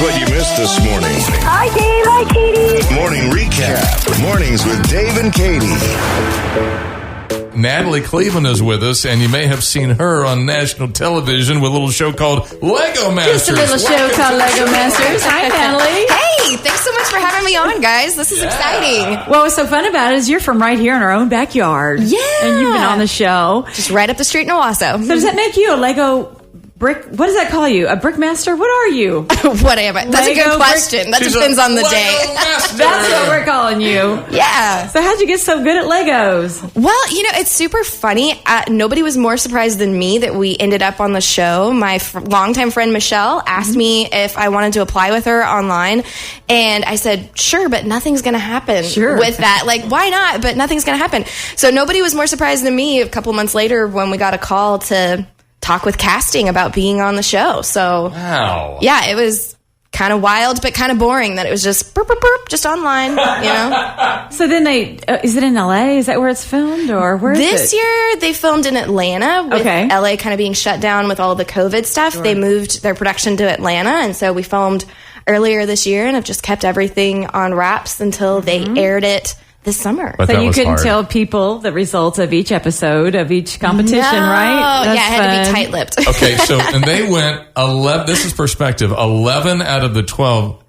what you missed this morning. Hi, Dave. Hi, Katie. Morning recap. Mornings with Dave and Katie. Natalie Cleveland is with us, and you may have seen her on national television with a little show called Legomasters. Just a little show called Legomasters. Hi, Natalie. Hey, thanks so much for having me on, guys. This is exciting. Well, what's so fun about it is you're from right here in our own backyard. Yeah. And you've been on the show. Just right up the street in Owasso. So does that make you a Lego brick? What does that call you? A brick master? What are you? What am I? That's Lego a good question. That depends on the day. Legomaster. That's what we're calling you. Yeah. So how'd you get so good at Legos? Well, it's super funny. Nobody was more surprised than me that we ended up on the show. My longtime friend Michelle asked me if I wanted to apply with her online. And I said, sure, but nothing's going to happen with that. Like, why not? But nothing's going to happen. So nobody was more surprised than me a couple months later when we got a call to talk with casting about being on the show. So, wow. Yeah, it was kind of wild, but kind of boring that it was just burp, burp, burp, just online, So then is it in LA? Is that where it's filmed, or where is it? This year they filmed in Atlanta with LA kind of being shut down with all the COVID stuff. They moved their production to Atlanta, and so we filmed earlier this year and have just kept everything on wraps until they aired it this summer. But so you couldn't hard. tell people the results of each episode of each competition, right? That's I had to be tight-lipped. Okay, so, and they went 11, this is perspective, 11 out of the 12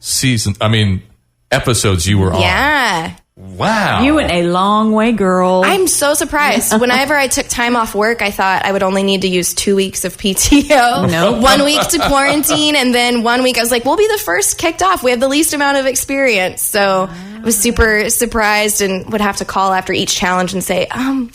episodes you were on. Yeah. Wow. You went a long way, girl. I'm so surprised. Whenever I took time off work, I thought I would only need to use 2 weeks of PTO. No. 1 week to quarantine, and then 1 week I was like, we'll be the first kicked off. We have the least amount of experience. So I was super surprised and would have to call after each challenge and say, I'm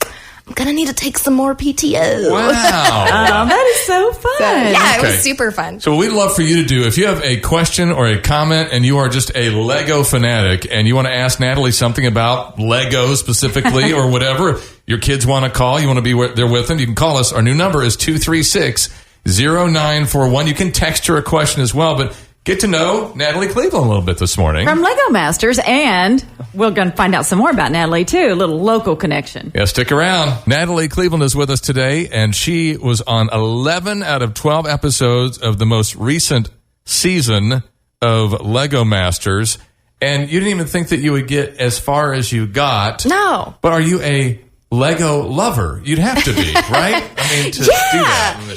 going to need to take some more PTO. Wow. That is so fun. It was super fun. So what we'd love for you to do, if you have a question or a comment and you are just a Lego fanatic and you want to ask Natalie something about Lego specifically or whatever, your kids want to call, you want to be there with them, you can call us. Our new number is 236-0941. You can text her a question as well, but get to know Natalie Cleveland a little bit this morning. From Legomasters, and we're going to find out some more about Natalie, too. A little local connection. Yeah, stick around. Natalie Cleveland is with us today, and she was on 11 out of 12 episodes of the most recent season of Legomasters, and you didn't even think that you would get as far as you got. No. But are you a Lego lover? You'd have to be, right? I mean, to do that.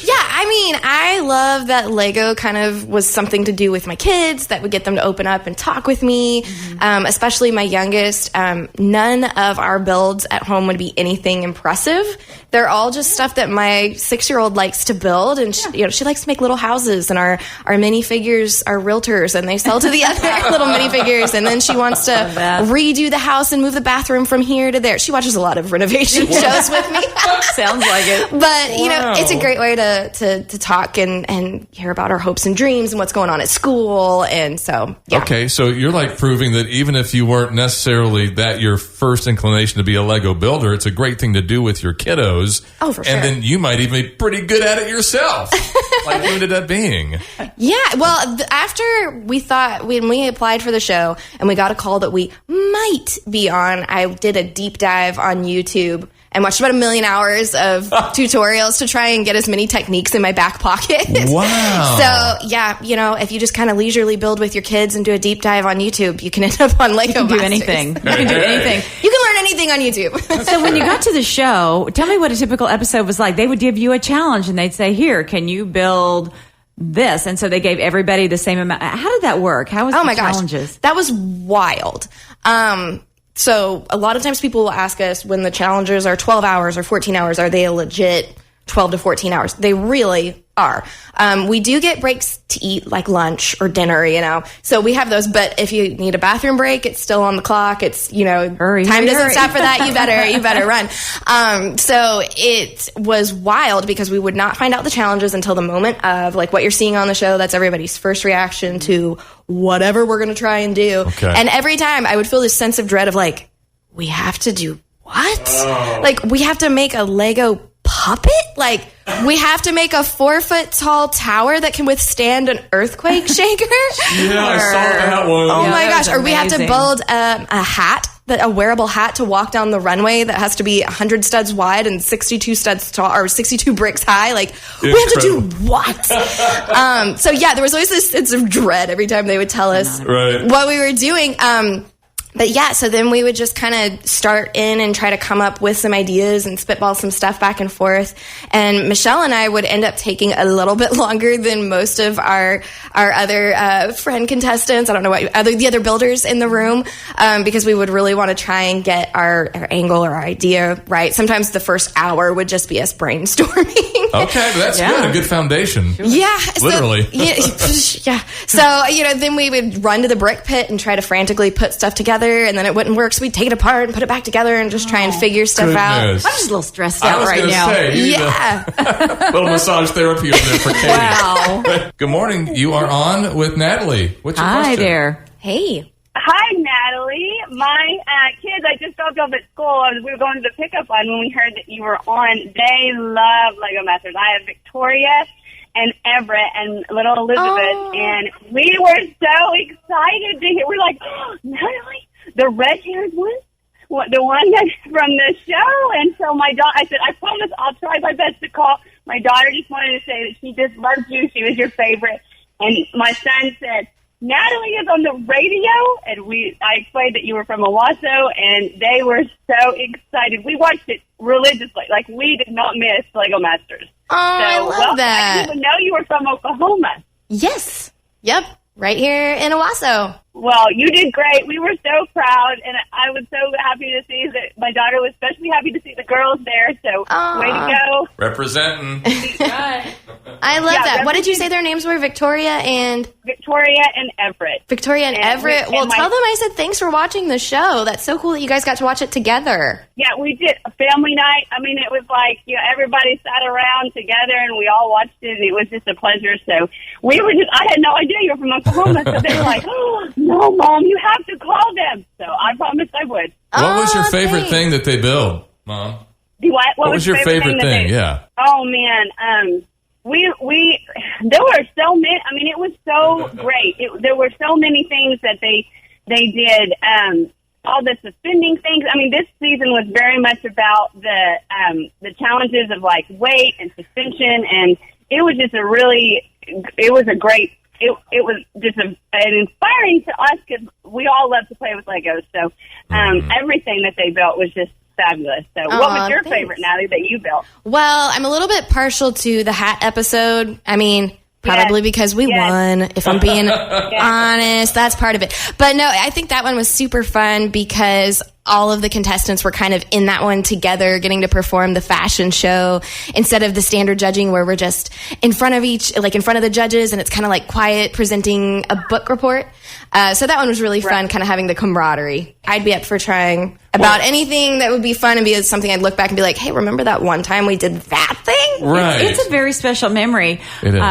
I love that Lego kind of was something to do with my kids that would get them to open up and talk with me, especially my youngest. None of our builds at home would be anything impressive. They're all just stuff that my 6-year-old likes to build, and she likes to make little houses, and our minifigures are realtors, and they sell to the other little minifigures, and then she wants to redo the house and move the bathroom from here to there. She watches a lot of renovation shows with me. Sounds like it. But, it's a great way to talk and hear about our hopes and dreams and what's going on at school. And so, yeah. Okay, so you're like proving that even if you weren't necessarily your first inclination to be a Lego builder, it's a great thing to do with your kiddos. Oh, for sure. And then you might even be pretty good at it yourself. Like, who ended up being? Yeah, well, after we thought, when we applied for the show and we got a call that we might be on, I did a deep dive on YouTube and watched about 1 million hours of tutorials to try and get as many techniques in my back pocket. Wow. So, yeah, if you just kind of leisurely build with your kids and do a deep dive on YouTube, you can end up on Legomasters. You can do anything. You can do anything. You can learn anything on YouTube. So when you got to the show, tell me what a typical episode was like. They would give you a challenge and they'd say, here, can you build this? And so they gave everybody the same amount. How did that work? How was the challenges? Gosh. That was wild. So a lot of times people will ask us when the challenges are 12 hours or 14 hours, are they a legit 12 to 14 hours? They really are. We do get breaks to eat like lunch or dinner, so we have those. But if you need a bathroom break, it's still on the clock. It's, hurry, time doesn't hurry. stop for that. You better run. So it was wild because we would not find out the challenges until the moment of like what you're seeing on the show. That's everybody's first reaction to whatever we're going to try and do. Okay. And every time I would feel this sense of dread of like, we have to do what? Like, we have to make a Lego puppet? Like, we have to make a 4-foot tall tower that can withstand an earthquake shaker? Yeah, I saw that one. Oh my gosh. Or we have to amazing. build a hat a wearable hat to walk down the runway that has to be 100 studs wide and 62 studs tall, or 62 bricks high. Like, we have to do what? So yeah, there was always this sense of dread every time they would tell us what we were doing. But yeah, so then we would just kind of start in and try to come up with some ideas and spitball some stuff back and forth. And Michelle and I would end up taking a little bit longer than most of our other friend contestants. I don't know the other builders in the room, because we would really want to try and get our angle or our idea right. Sometimes the first hour would just be us brainstorming. Okay, that's good. A good foundation. Yeah. Literally. Yeah. So, then we would run to the brick pit and try to frantically put stuff together, and then it wouldn't work, so we'd take it apart and put it back together and just try and figure stuff out. I'm just a little stressed out right now. A little massage therapy over there for Katie. Wow. Good morning. You are on with Natalie. What's your question? Hi there. Hey. Hi, Natalie. My kids, I just dropped off at school. We were going to the pickup line when we heard that you were on. They love Legomasters. I have Victoria and Everett and little Elizabeth, and we were so excited to hear. We're like, Natalie, the red-haired one, the one that's from the show. And so my daughter, I said, I promise I'll try my best to call. My daughter just wanted to say that she just loved you. She was your favorite. And my son said, Natalie is on the radio, and I explained that you were from Owasso, and they were so excited. We watched it religiously. Like, we did not miss Legomasters. Oh, I love that. I didn't even know you were from Oklahoma. Yes. Yep. Right here in Owasso. Well, you did great. We were so proud, and I was so happy to see that my daughter was especially happy to see the girls there. So, way to go. Representing. I love that. What did you say their names were? Victoria and Everett. Victoria and Everett. Well, tell them I said thanks for watching the show. That's so cool that you guys got to watch it together. Yeah, we did a family night. I mean, it was like, everybody sat around together and we all watched it, and it was just a pleasure. So I had no idea you were from Oklahoma. So they were like, oh, no, Mom, you have to call them. So I promised I would. What was your favorite thing that they built, Mom? What was your favorite thing? Yeah. Oh, man. There were so many. I mean, it was so great. There were so many things that they did. All the suspending things. I mean, this season was very much about the challenges of like weight and suspension, and it was just it was just an inspiring to us because we all love to play with Legos. So everything that they built was just fabulous. So what was your favorite, Natalie, that you built? Well, I'm a little bit partial to the hat episode. I mean, probably because we won, if I'm being honest. That's part of it. But no, I think that one was super fun because all of the contestants were kind of in that one together, getting to perform the fashion show instead of the standard judging where we're just in front of the judges, and it's kind of like quiet presenting a book report. So that one was really fun, kind of having the camaraderie. I'd be up for trying about anything that would be fun and be something I'd look back and be like, hey, remember that one time we did that thing? Right. It's a very special memory. It is.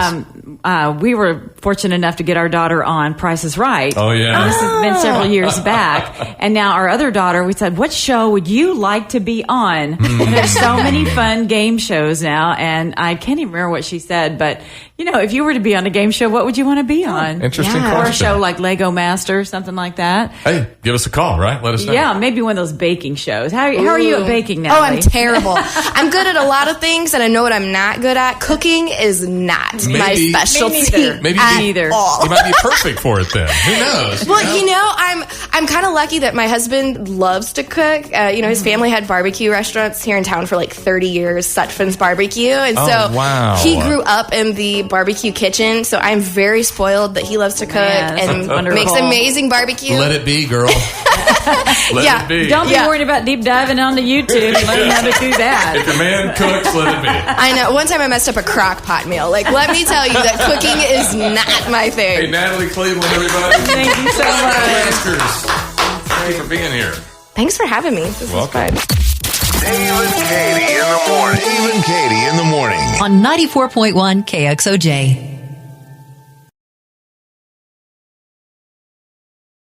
We were fortunate enough to get our daughter on Price is Right. Oh, yeah. This has been several years back. And now our other daughter, we said, what show would you like to be on? And there's so many fun game shows now. And I can't even remember what she said. But, if you were to be on a game show, what would you want to be on? Interesting question. Or a show like Legomasters, something like that. Hey, give us a call, right? Let us know. Yeah, maybe one of those baking shows. How are you at baking now? Oh, I'm terrible. I'm good at a lot of things, and I know what I'm not good at. Cooking is not my specialty. Maybe either. You might be perfect for it then. Who knows? Well, I'm kind of lucky that my husband loves to cook. His family had barbecue restaurants here in town for like 30 years, Sutphen's Barbecue. And he grew up in the barbecue kitchen. So I'm very spoiled that he loves to cook and makes amazing barbecue. Let it be, girl. Let it be. Don't be worried about deep diving onto YouTube. Let him how to do that. If your man cooks, let it be. I know. One time I messed up a crock pot meal. Like, let me tell you that cooking is not my thing. Hey, Natalie Cleveland, everybody. Thank you so much. Thank you for being here. Thanks for having me. This was fun. Dave and Katie in the morning. Dave and Katie in the morning. On 94.1 KXOJ.